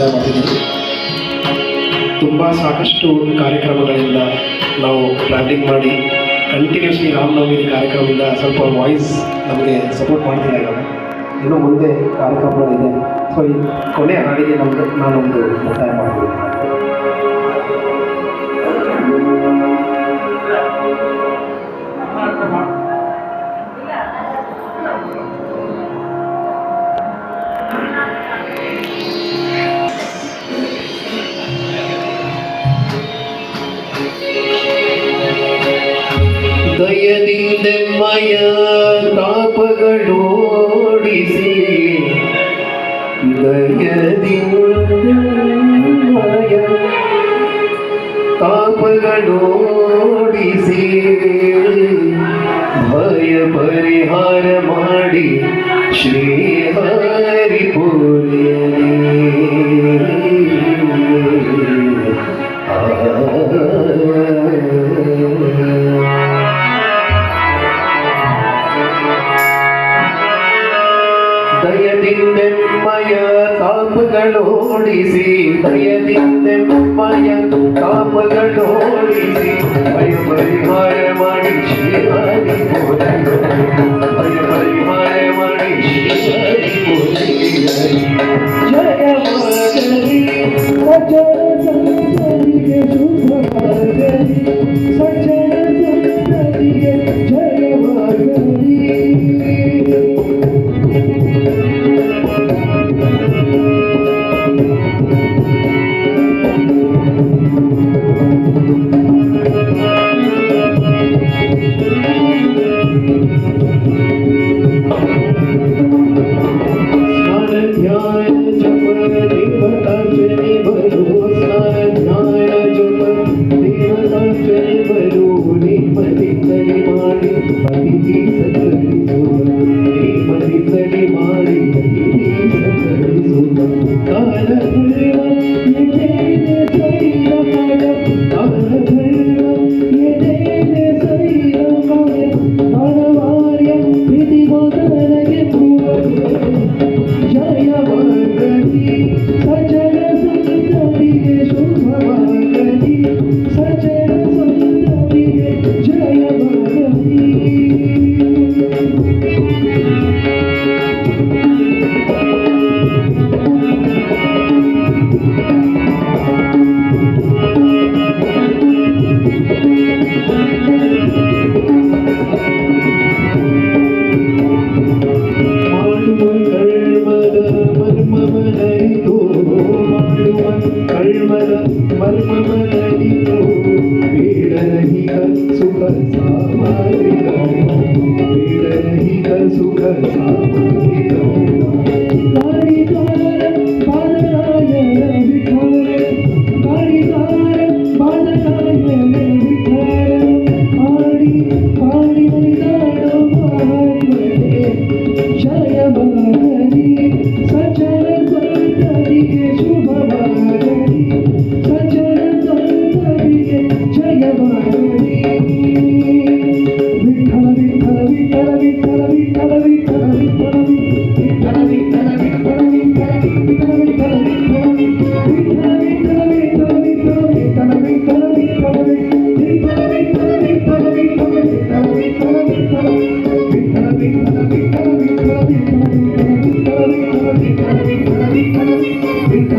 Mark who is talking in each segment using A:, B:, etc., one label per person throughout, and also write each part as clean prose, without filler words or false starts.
A: ಮುಕ್ತಾಯ ಮಾಡಿದ್ದೀವಿ. ತುಂಬ ಸಾಕಷ್ಟು ಕಾರ್ಯಕ್ರಮಗಳಿಂದ ನಾವು ಟ್ರಾವೆಲಿಂಗ್ ಮಾಡಿ ಕಂಟಿನ್ಯೂಸ್ಲಿ ರಾಮನವಮಿ ಕಾರ್ಯಕ್ರಮದಿಂದ ಸ್ವಲ್ಪ ವಾಯ್ಸ್ ನಮಗೆ ಸಪೋರ್ಟ್ ಮಾಡ್ತಿಲ್ಲ. ಇವಾಗ ಇನ್ನೂ ಮುಂದೆ ಕಾರ್ಯಕ್ರಮಗಳಿದೆ. ಸೊ ಈ ಕೊನೆ ಹಾಡಿಗೆ ನಾನೊಂದು ಮುಕ್ತಾಯ ಮಾಡ್ತೀನಿ. ದಯದಿಂದೆಮ್ಮಯ ತಾಪಗಳೋಡಿಸಿ, ದಯದಿಂದೆಮ್ಮಯ ತಾಪಗಳೋಡಿಸಿ, ಭಯ ಪರಿಹಾರ ಮಾಡಿ ಶ್ರೀ ಹರಿಪುರಿ ದಯದಿಂದೆಮ್ಮಯ ತಾಪಗಳೋಡಿಸಿ, ದಯದಿಂದೆಮ್ಮಯ ತಾಪಗಳೋಡಿಸಿ, ಭಯ ಪರಿಹಾರ ಮಾಡಿ ಶ್ರೀ ಹರಿಪುರಿ, ಭಯ ಪರಿಹಾರ ಮಾಡಿ ಶ್ರೀ ಹರಿಪುರಿ. ಜಯವಾಗಲಿ ಸಜ್ಜನ ಸಂತರಿಗೆ ಶುಭವಾಗಲಿ, ಸಜ್ಜನ ಸಂತರಿಗೆ ಜಯವಾಗಲಿ.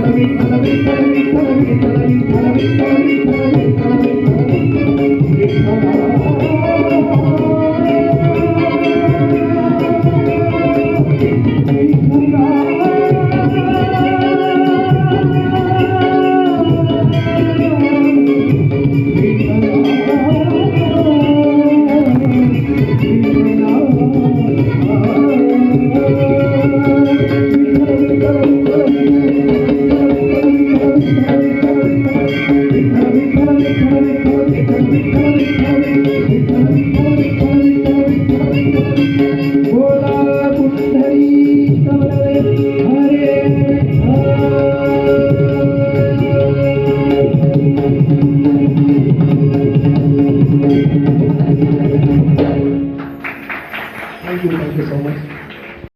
B: Thank you.